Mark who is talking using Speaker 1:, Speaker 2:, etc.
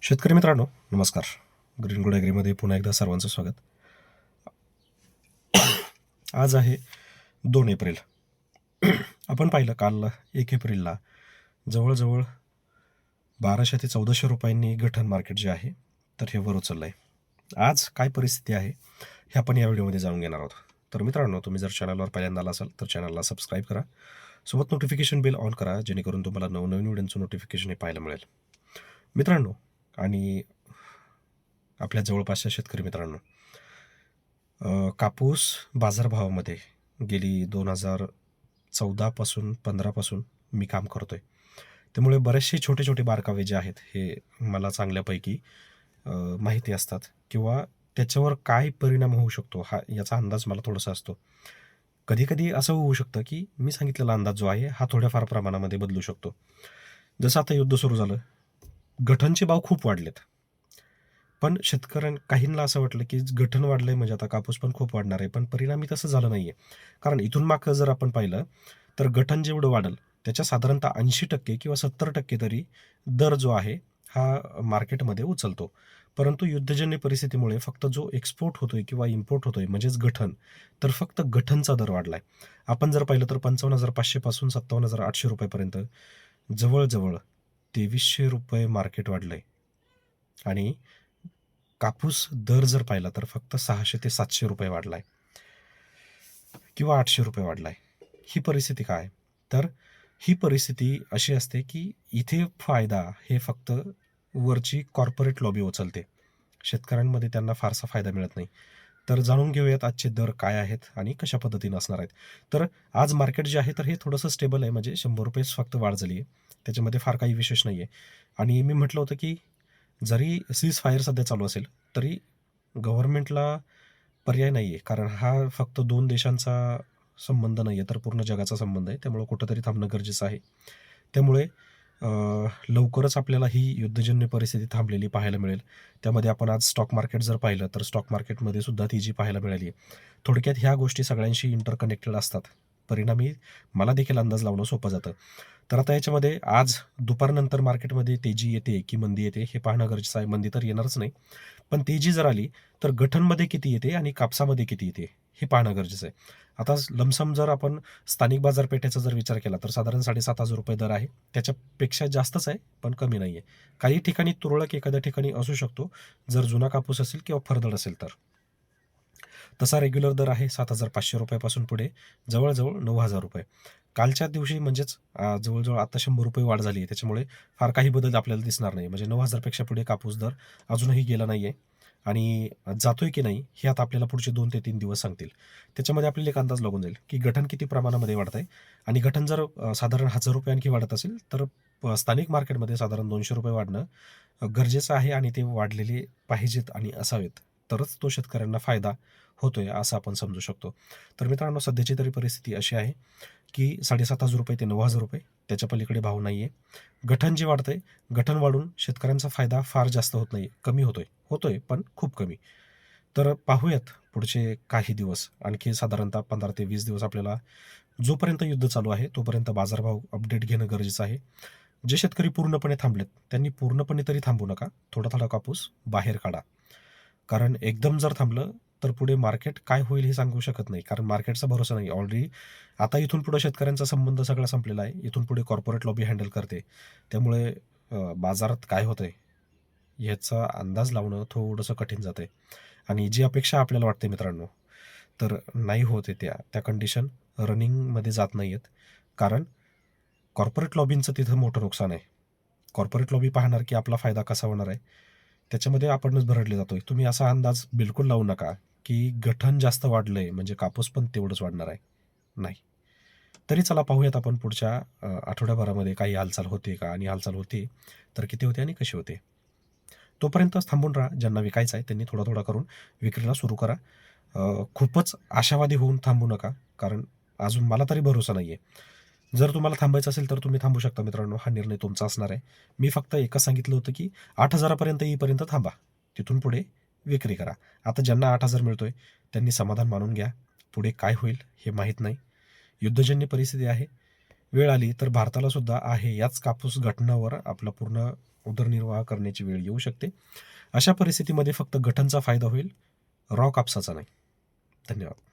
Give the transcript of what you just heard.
Speaker 1: शेतकरी मित्रांनो, नमस्कार. ग्रीन गुड ॲग्रीमध्ये पुन्हा एकदा सर्वांचं स्वागत. आज आहे 2 एप्रिल. आपण पाहिलं काल 1 एप्रिलला जवळजवळ 1200 ते 1400 रुपयांनी गठन मार्केट जे आहे तर हे वर उचललं आहे. आज काय परिस्थिती आहे हे आपण या व्हिडिओमध्ये जाणून घेणार आहोत. तर मित्रांनो, तुम्ही जर चॅनलवर पहिल्यांदा आला असाल तर चॅनलला सबस्क्राईब करा, सोबत नोटिफिकेशन बेल ऑन करा, जेणेकरून तुम्हाला नवनवीन व्हिडिओचं नोटिफिकेशन हे पाहायला मिळेल. मित्रांनो आणि आपल्या जवळपासच्या शेतकरी मित्रांनो, कापूस बाजारभावामध्ये गेली 2014पासून 15पासून मी काम करतो आहे. त्यामुळे बरेचसे छोटे छोटे बारकावे जे आहेत हे मला चांगल्यापैकी माहिती असतात किंवा त्याच्यावर काय परिणाम होऊ शकतो याचा अंदाज मला थोडासा असतो. कधीकधी असं होऊ शकतं की मी सांगितलेला अंदाज जो आहे हा थोड्याफार प्रमाणामध्ये बदलू शकतो. जसं आता युद्ध सुरू झालं, गठणचे भाव खूप वाढलेत. पण काहींना असं वाटलं की गठण वाढलंय म्हणजे आता कापूस पण खूप वाढणार आहे, पण परिणामी तसं झालं नाहीये. कारण इथून मागं जर आपण पाहिलं तर गठण जेवढं वाढेल त्याच्या साधारणतः 80% किंवा 70% तरी दर जो आहे हा मार्केटमध्ये उचलतो. परंतु युद्धजन्य परिस्थितीमुळे फक्त जो एक्सपोर्ट होतोय किंवा इम्पोर्ट होतोय म्हणजेच गठण, तर फक्त गठणचा दर वाढलाय. आपण जर पाहिलं तर 55,500 पासून 57,800 रुपयेपर्यंत जवळजवळ 2300 रुपये मार्केट वाढलंय. आणि कापूस दर जर पाहिला तर फक्त 600 ते 700 रुपये वाढलाय किंवा 800 रुपये वाढलाय. ही परिस्थिती काय? तर ही परिस्थिती अशी असते की इथे फायदा हे फक्त वरची कॉर्पोरेट लॉबी उचलते. शेतकऱ्यांमध्ये त्यांना फारसा फायदा मिळत नाही. तर जाणून घेऊयात आजचे दर काय आहेत आणि कशा पद्धतीने असणार आहेत. तर आज मार्केट जे आहे तर हे थोडंसं स्टेबल आहे, म्हणजे 100 रुपयेच फक्त वाढ झाली आहे. त्याच्यामध्ये फार काही विशेष नाही आहे. आणि मी म्हटलं होतं की जरी सीज फायर सध्या चालू असेल तरी गव्हर्नमेंटला पर्याय नाही आहे, कारण हा फक्त 2 देशांचा संबंध नाही आहे तर पूर्ण जगाचा संबंध आहे. त्यामुळं कुठंतरी थांबणं गरजेचं आहे. त्यामुळे लवकरच आपल्याला ही युद्धजन्य परिस्थिती थांबलेली पाहायला मिळेल. त्यामध्ये आपण आज स्टॉक मार्केट जर पाहिलं तर स्टॉक मार्केटमध्ये सुद्धा ती जी पाहायला मिळाली आहे. थोडक्यात ह्या गोष्टी सगळ्यांशी इंटरकनेक्टेड असतात. परिणामी मला देखील अंदाज लावणं सोपं जातं. तर आता याच्यामध्ये आज दुपारनंतर मार्केटमध्ये तेजी येते की मंदी येते हे पाहणं गरजेचं आहे. मंदी तर येणारच नाही. पण तेजी जर आली तर गठणमध्ये किती येते आणि कापसामध्ये किती येते हे पाहणं गरजेचं आहे. आता लमसम जर आपण स्थानिक बाजारपेठेचा जर विचार केला तर साधारण 7,500 रुपये दर आहे. त्याच्यापेक्षा जास्तच आहे, पण कमी नाही आहे. काही ठिकाणी तुरळक एखाद्या ठिकाणी असू शकतो, जर जुना कापूस असेल किंवा फरदड असेल तर. तसा रेग्युलर दर आहे 7,500 रुपयापासून पुढे जवळजवळ 9,000 रुपये. कालच्या दिवशी म्हणजेच जवळजवळ आता 100 रुपये वाढ झाली आहे. त्याच्यामुळे फार काही बदल आपल्याला दिसणार नाही. म्हणजे 9,000 पेक्षा पुढे कापूस दर अजूनही गेला नाही आहे. आणि जातोय की नाही हे आता आपल्याला पुढचे 2 ते 3 दिवस सांगतील. त्याच्यामध्ये आपल्याला एक अंदाज लागून जाईल की गठण किती प्रमाणामध्ये वाढतंय. आणि गठण जर साधारण 1,000 रुपये आणखी वाढत असेल तर स्थानिक मार्केटमध्ये साधारण 200 रुपये वाढणं गरजेचं आहे आणि ते वाढलेले पाहिजेत आणि असावेत. तरच तो शेतकऱ्यांना फायदा होतोय असं आपण समजू शकतो. तर मित्रांनो, सध्याची तरी परिस्थिती अशी आहे की 7,500 रुपये ते 9,000 रुपये त्याच्या पलीकडे भाव नाही आहे. गठण जे वाढतंय, गठण वाढून शेतकऱ्यांचा फायदा फार जास्त होत नाही, कमी होतोय पण खूप कमी. तर पाहूयात पुढचे काही दिवस, आणखी साधारणतः 15 ते 20 दिवस आपल्याला जोपर्यंत युद्ध चालू आहे तोपर्यंत बाजारभाव अपडेट घेणं गरजेचं आहे. जे शेतकरी पूर्णपणे थांबलेत त्यांनी पूर्णपणे तरी थांबू नका. थोडा थोडा कापूस बाहेर काढा. कारण एकदम जर थांबलं तर पुढे मार्केट काय होईल हे सांगू शकत नाही. कारण मार्केटचा भरोसा नाही. ऑलरेडी आता इथून पुढे शेतकऱ्यांचा संबंध सगळा संपलेला आहे. इथून पुढे कॉर्पोरेट लॉबी हँडल करते. त्यामुळे बाजारात काय होतंय ह्याचा अंदाज लावणं थोडंसं कठीण जातंय. आणि जी अपेक्षा आपल्याला वाटते मित्रांनो, तर नाही होत आहे त्या कंडिशन रनिंगमध्ये जात नाही आहेत. कारण कॉर्पोरेट लॉबींचं तिथं मोठं नुकसान आहे. कॉर्पोरेट लॉबी पाहणार की आपला फायदा कसा होणार आहे, त्याच्यामध्ये आपणच भरडले जातोय. तुम्ही असा अंदाज बिलकुल लावू नका की गठण जास्त वाढलंय म्हणजे कापूस पण तेवढंच वाढणार आहे. नाही. तरी चला पाहूयात आपण पुढच्या आठवड्याभरामध्ये काही हालचाल होते का, आणि हालचाल होते तर किती होते आणि कशी होते. तोपर्यंतच थांबून राहा. ज्यांना विकायचं आहे त्यांनी थोडा थोडा करून विक्रीला सुरू करा. खूपच आशावादी होऊन थांबू नका, कारण अजून मला तरी भरोसा नाही आहे. जर तुम्हाला थांबायचं असेल तर तुम्ही थांबू शकता मित्रांनो. हा निर्णय तुमचा असणार आहे. मी फक्त एकच सांगितलं होतं की 8,000 पर्यंत येईपर्यंत थांबा. तिथून पुढे विक्री करा. आता ज्यांना 8,000 मिळतोय त्यांनी समाधान मानून घ्या. पुढे काय होईल हे माहीत नाही. युद्धजन्य परिस्थिती आहे. वेळ आली तर भारताला सुद्धा आहे याच कापूस घटनावर आपला पूर्ण उदरनिर्वाह करण्याची वेळ येऊ शकते. अशा परिस्थितीमध्ये फक्त गठणचा फायदा होईल, रॉ कापसाचा नाही. धन्यवाद.